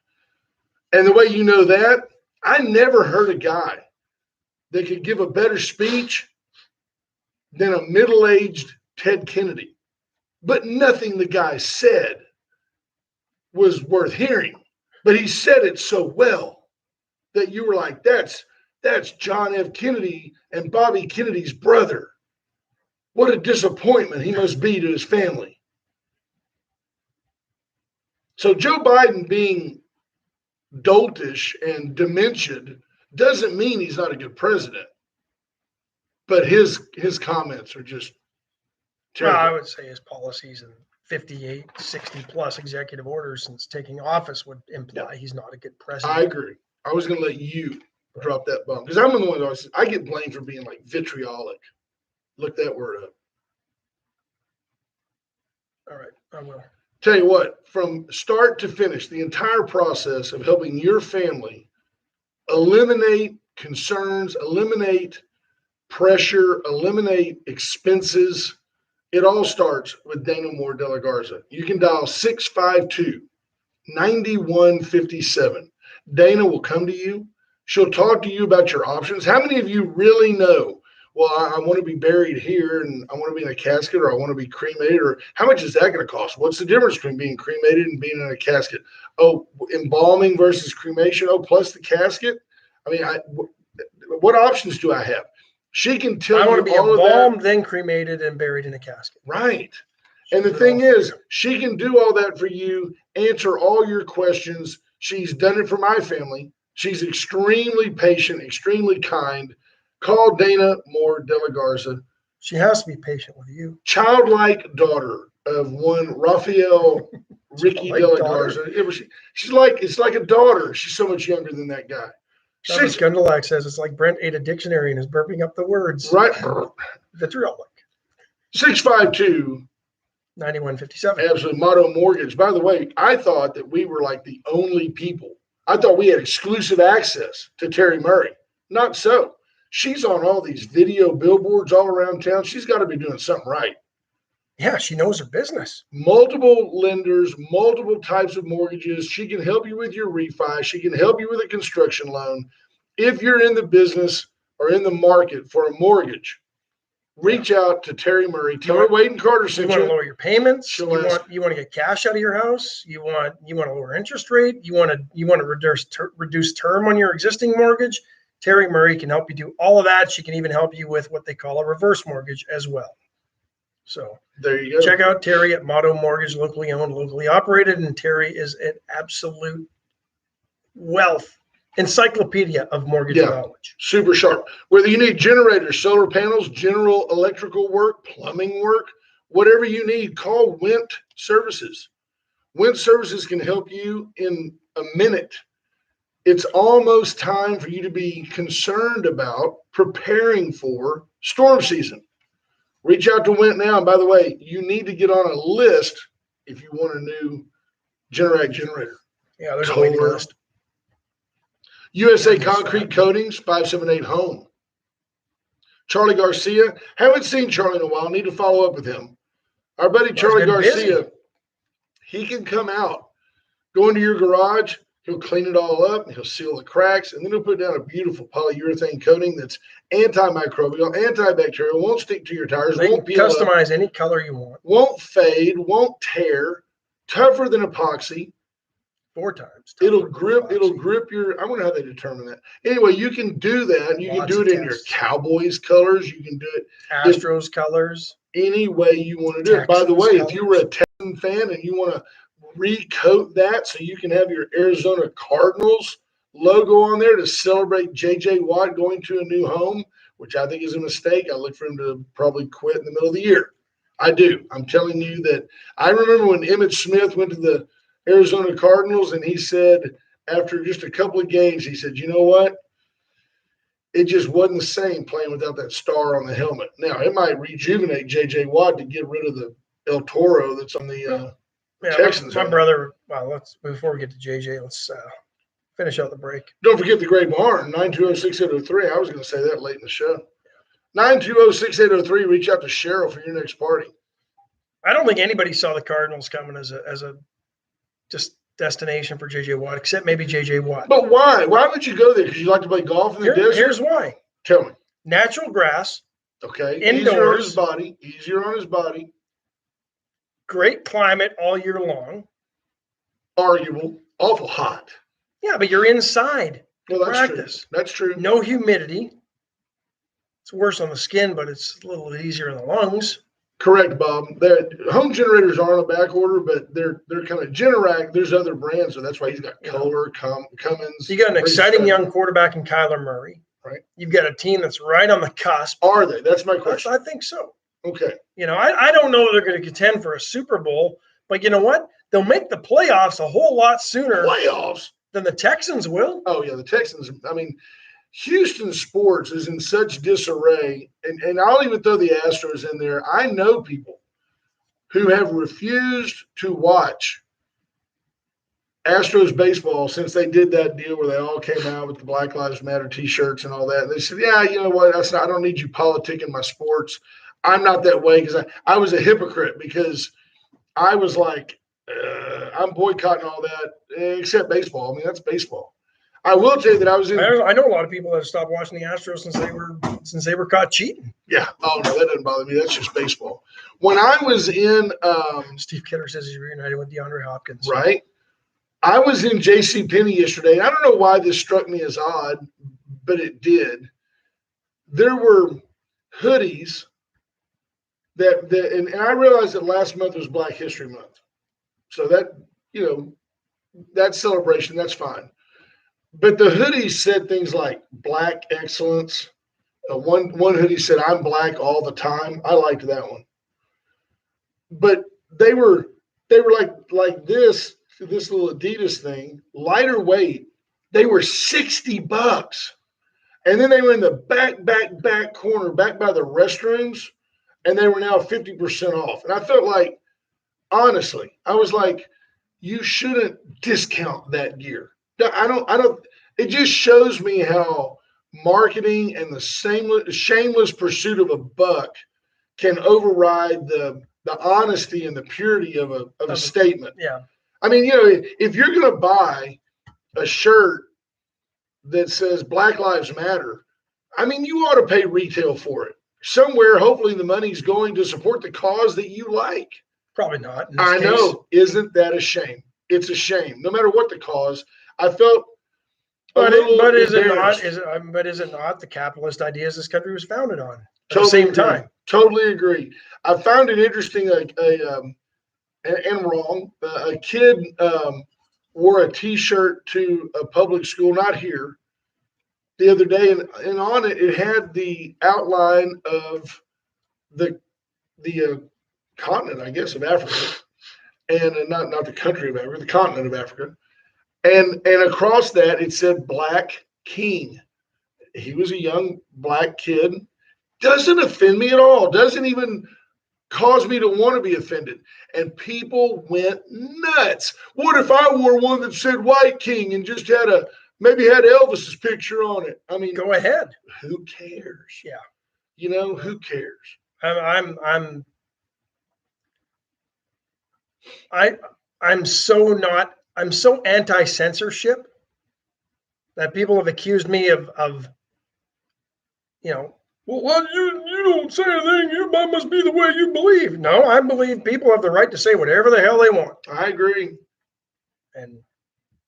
And the way you know that, I never heard a guy that could give a better speech than a middle-aged Ted Kennedy. but nothing the guy said was worth hearing. But he said it so well that you were like, that's John F. Kennedy and Bobby Kennedy's brother. What a disappointment he must be to his family. So Joe Biden being doltish and demented doesn't mean he's not a good president. But his comments are just terrible. Well, I would say his policies and 58, 60 plus executive orders since taking office would imply he's not a good president. I agree. I was going to let you drop that bomb because I'm the one that always, I get blamed for being like vitriolic. Look that word up. All right, I will. Tell you what, from start to finish, the entire process of helping your family eliminate concerns, eliminate pressure, eliminate expenses, it all starts with Dana Moore de la Garza. You can dial 652-9157. Dana will come to you. She'll talk to you about your options. How many of you really know, well, I want to be buried here and I want to be in a casket, or I want to be cremated, or how much is that going to cost? What's the difference between being cremated and being in a casket? Oh, embalming versus cremation. Oh, plus the casket. I mean, what options do I have? She can tell I want to you be all of that. embalmed, then cremated, and buried in a casket. Right. And the thing is, she can do all that for you, answer all your questions. She's done it for my family. She's extremely patient, extremely kind. Call Dana Moore de la Garza. She has to be patient with you. Childlike daughter of one Rafael Ricky Childlike de la daughter. Garza. It's like a daughter. She's so much younger than that guy. Travis Gundelach says it's like Brent ate a dictionary and is burping up the words. Right. Vitriolic. 652 9157. Absolute Motto Mortgage. By the way, I thought that we were like the only people. I thought we had exclusive access to Terry Murray. Not so. She's on all these video billboards all around town. She's got to be doing something right. Yeah, she knows her business. Multiple lenders, multiple types of mortgages. She can help you with your refi. She can help you with a construction loan. If you're in the business or in the market for a mortgage, reach out to Terry Murray. Tell her Wade and Carter You sent want to you. lower your payments. She'll You ask. want to get cash out of your house. You want to lower interest rate. You want to reduce term on your existing mortgage. Terry Murray can help you do all of that. She can even help you with what they call a reverse mortgage as well. So There you go. check out Terry at Motto Mortgage, locally owned, locally operated. And Terry is an absolute wealth, encyclopedia of mortgage knowledge. Super sharp. Whether you need generators, solar panels, general electrical work, plumbing work, whatever you need, call Wint Services. Wint Services can help you in a minute. It's almost time for you to be concerned about preparing for storm season. Reach out to Wint now. And by the way, you need to get on a list if you want a new Generac generator. Yeah, there's a waiting Kohler. list. USA Concrete Coatings, 578 Home. Charlie Garcia. Haven't seen Charlie in a while. Need to follow up with him. Our buddy Charlie been Garcia, busy. he can come out, go into your garage. He'll clean it all up. He'll seal the cracks, and then he'll put down a beautiful polyurethane coating that's antimicrobial, antibacterial, won't stick to your tires, They can won't peel up, customize any color you want. won't fade, won't tear, tougher than epoxy. 4 times. It'll grip your, I wonder how they determine that. Anyway, you can do that. You can Lots do of it in your tests. Cowboys colors. You can do it Astros colors. any way you want to do it. By the Texans way, if colors. you were a Texan fan and you want to recoat that so you can have your Arizona Cardinals logo on there to celebrate J.J. Watt going to a new home, which I think is a mistake. I look for him to probably quit in the middle of the year. I do. I'm telling you that I remember when Emmitt Smith went to the Arizona Cardinals, and he said after just a couple of games, he said, you know what? It just wasn't the same playing without that star on the helmet. Now, it might rejuvenate J.J. Watt to get rid of the El Toro that's on the Texans. My brother, well, before we get to JJ, let's finish out the break. Don't forget the Great Barn, 920-6803. I was going to say that late in the show. 920-6803. Reach out to Cheryl for your next party. I don't think anybody saw the Cardinals coming as a just destination for JJ Watt, except maybe JJ Watt. But why? Why would you go there? Because you like to play golf in the desert? Here's why. Tell me. Natural grass. Okay. Indoors. Easier on his body. great climate all year long. Arguable, awful hot. Yeah, but you're inside Well, that's practice. true. That's true. No humidity. It's worse on the skin, but it's a little easier in the lungs. Correct, Bob. The home generators are on a back order, but they're kind of Generac. There's other brands, so that's why he's got Kohler, Cummins. You got an exciting Bridgestone. young quarterback in Kyler Murray. Right. You've got a team that's right on the cusp. Are they? That's my question. I think so. Okay. You know, I don't know that they're going to contend for a Super Bowl, but you know what? They'll make the playoffs a whole lot sooner Playoffs. than the Texans will. Oh yeah, the Texans. I mean, Houston sports is in such disarray, and I'll even throw the Astros in there. I know people who have refused to watch Astros baseball since they did that deal where they all came out with the Black Lives Matter T-shirts and all that. And they said, "Yeah, you know what? I don't need you politicking my sports. I'm not that way," because I was a hypocrite because I was like, I'm boycotting all that except baseball. I mean, that's baseball. I will tell you that I was in. I know a lot of people that have stopped watching the Astros since they were caught cheating. Yeah. Oh no, that doesn't bother me. That's just baseball. When I was in, Steve Kidder says he's reunited with DeAndre Hopkins. right, I was in J.C. Penney yesterday. I don't know why this struck me as odd, but it did. There were hoodies and I realized that last month was Black History Month, so that that celebration, that's fine. But the hoodies said things like Black Excellence. One hoodie said, "I'm black all the time." I liked that one. But they were like this little Adidas thing, lighter weight. They were $60. And then they were in the back corner, back by the restrooms, and they were now 50% off. And I felt like, honestly, I was like, you shouldn't discount that gear. I don't, it just shows me how marketing and the shameless pursuit of a buck can override the honesty and the purity of a statement. Yeah. I mean, if you're going to buy a shirt that says Black Lives Matter, I mean, you ought to pay retail for it. Somewhere, hopefully the money's going to support the cause that you like. Probably not. In this I case. know. Isn't that a shame? It's a shame. No matter what the cause, I felt But is it embarrassed. not? But is it not the capitalist ideas this country was founded on? At Totally the same agree. time, Totally agree. I found it interesting, and wrong. A kid wore a T-shirt to a public school, not here, the other day, and on it, it had the outline of the continent, I guess, of Africa, and not the country of Africa, the continent of Africa, and across that it said Black King. He was a young black kid. Doesn't offend me at all. Doesn't even cause me to want to be offended. And people went nuts. What if I wore one that said White King and just maybe had Elvis's picture on it? I mean, go ahead. who cares? Yeah. Who cares? I'm so anti-censorship that people have accused me of well, you don't say anything. That must be the way you believe. No, I believe people have the right to say whatever the hell they want. I agree. And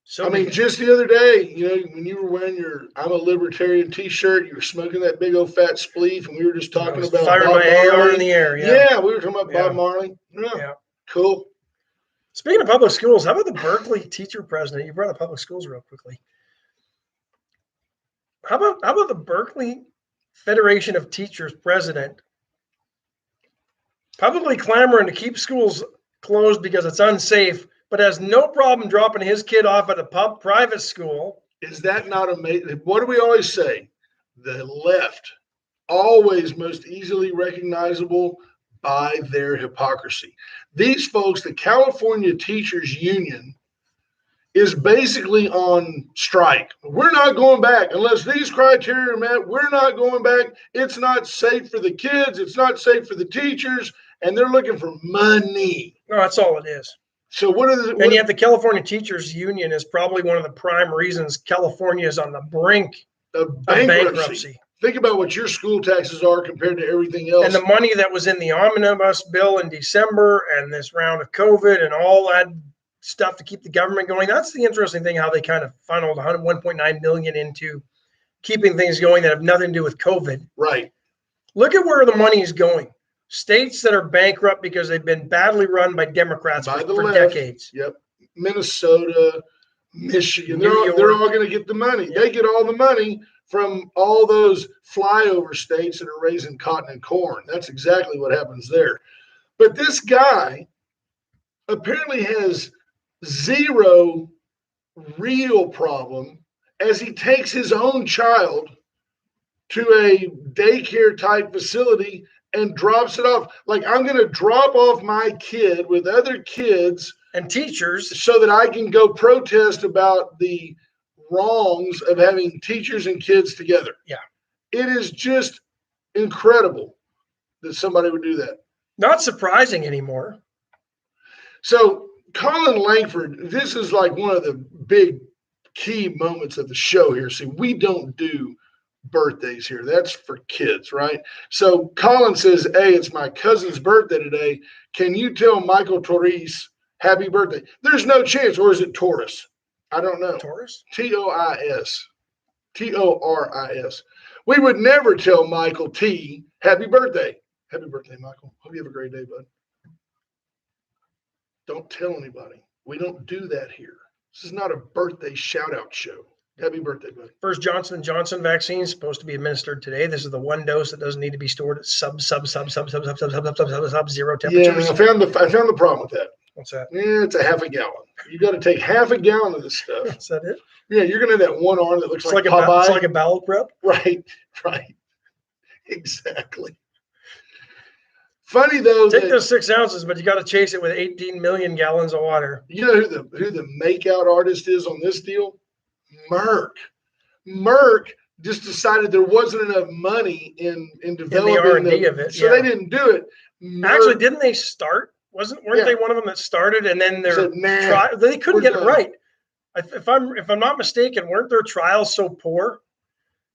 so I mean, just the other day, when you were wearing your "I'm a Libertarian" T-shirt, you were smoking that big old fat spleef, and we were just talking about firing Bob my AR Marley. in the air. Yeah, we were talking about Bob Yeah. Marley. Yeah. Cool. Speaking of public schools, how about the Berkeley teacher president? You brought up public schools real quickly. How about the Berkeley Federation of Teachers president publicly clamoring to keep schools closed because it's unsafe, but has no problem dropping his kid off at a private school? Is that not amazing? What do we always say? The left, always most easily recognizable by their hypocrisy. These folks, the California Teachers Union, is basically on strike. We're not going back unless these criteria are met. We're not going back. It's not safe for the kids. It's not safe for the teachers, and they're looking for money. No, that's all it is. So And yet the California Teachers Union is probably one of the prime reasons California is on the brink of of bankruptcy. Think about what your school taxes are compared to everything else. And the money that was in the omnibus bill in December and this round of COVID and all that stuff to keep the government going. That's the interesting thing, how they kind of funneled 101.9 million into keeping things going that have nothing to do with COVID. Right. Look at where the money is going. States that are bankrupt because they've been badly run by Democrats By the for left. decades. Yep. Minnesota, Michigan, New they're York. all going to get the money. Yep. They get all the money from all those flyover states that are raising cotton and corn. That's exactly what happens there. But this guy apparently has zero real problem as he takes his own child to a daycare type facility and drops it off. Like, I'm going to drop off my kid with other kids And teachers, so that I can go protest about the wrongs of having teachers and kids together. Yeah. It is just incredible that somebody would do that. not surprising anymore. So Colin Langford, this is like one of the big key moments of the show here. See, we don't do birthdays here. That's for kids, right? So Colin says, hey, it's my cousin's birthday today. Can you tell Michael Torres happy birthday? There's no chance. Or is it Torres? I don't know. Taurus? Tois. Toris. We would never tell Michael T happy birthday. Happy birthday, Michael. Hope you have a great day, bud. Don't tell anybody. We don't do that here. This is not a birthday shout out show. Happy birthday, bud. First Johnson & Johnson vaccine is supposed to be administered today. This is the one dose that doesn't need to be stored at sub zero Yeah, temperatures. I found the problem with that. What's that? Yeah, it's a half a gallon. You got to take half a gallon of this stuff. Is that it? Yeah, you're gonna have that one arm that looks It's like like Popeye. it's like a bowel prep. Right. Exactly. Funny though, Take that, those 6 ounces, but you got to chase it with 18 million gallons of water. you know who the makeout artist is on this deal? Merck. Merck just decided there wasn't enough money in developing R&D of it, so yeah. they didn't do it. Merck Actually, didn't they start? Weren't Yeah. they one of them that started and then said, nah, they couldn't we're get it done. right? If I'm not mistaken, weren't their trials so poor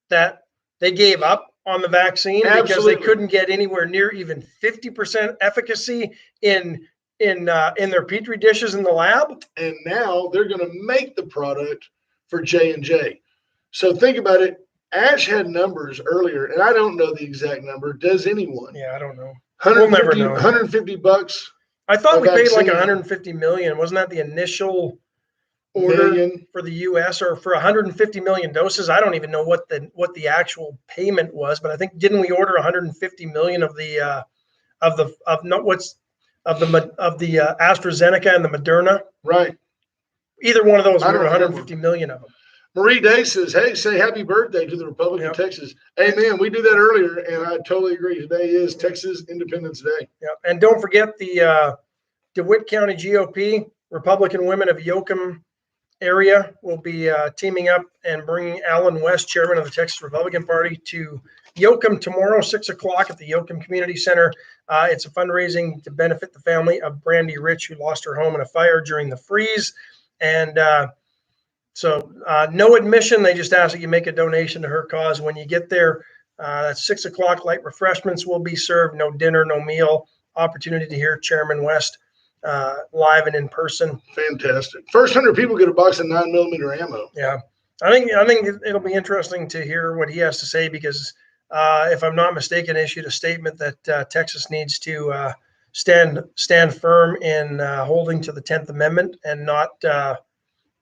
that they gave up on the vaccine because Absolutely. they couldn't get anywhere near even 50% efficacy in their petri dishes in the lab? and now they're going to make the product for J&J. So think about it. Ash had numbers earlier, and I don't know the exact number. Does anyone? Yeah, I don't know. 150, We'll never know. $150 I thought A we paid like vaccine. 150 million. Wasn't that the initial order million. for the U.S. or for 150 million doses? I don't even know what the actual payment was, but I think didn't we order 150 million of the AstraZeneca and the Moderna? Right. Either one of those, we I don't ordered remember. 150 million of them. Marie Day says, hey, say happy birthday to the Republic Yep. of Texas. Amen. We did that earlier, and I totally agree. Today is Texas Independence Day. Yeah, and don't forget the DeWitt County GOP Republican Women of Yoakum area will be teaming up and bringing Alan West, chairman of the Texas Republican Party, to Yoakum tomorrow, 6 o'clock at the Yoakum Community Center. It's a fundraising to benefit the family of Brandy Rich, who lost her home in a fire during the freeze. And so no admission. They just ask that you make a donation to her cause when you get there. That's 6 o'clock. Light refreshments will be served. No dinner, no meal. Opportunity to hear Chairman West live and in person. Fantastic. First 100 people get a box of 9mm ammo. Yeah, I think it'll be interesting to hear what he has to say because if I'm not mistaken, issued a statement that Texas needs to stand firm in holding to the 10th Amendment and not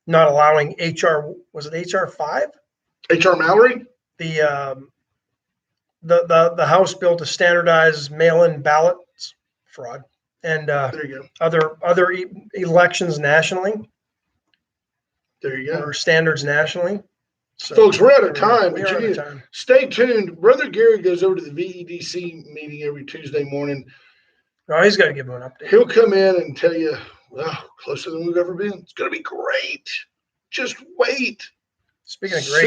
allowing HR 5? H.R. Mallory? The House bill to standardize mail-in ballots fraud and There you go. other elections nationally There you go. or standards nationally. So, Folks, we're out of time. We but are you out of need- time. Stay tuned. Brother Gary goes over to the VEDC meeting every Tuesday morning. Oh, he's got to give him an update. He'll come in and tell you, well, closer than we've ever been. It's going to be great. Just wait. Speaking of great.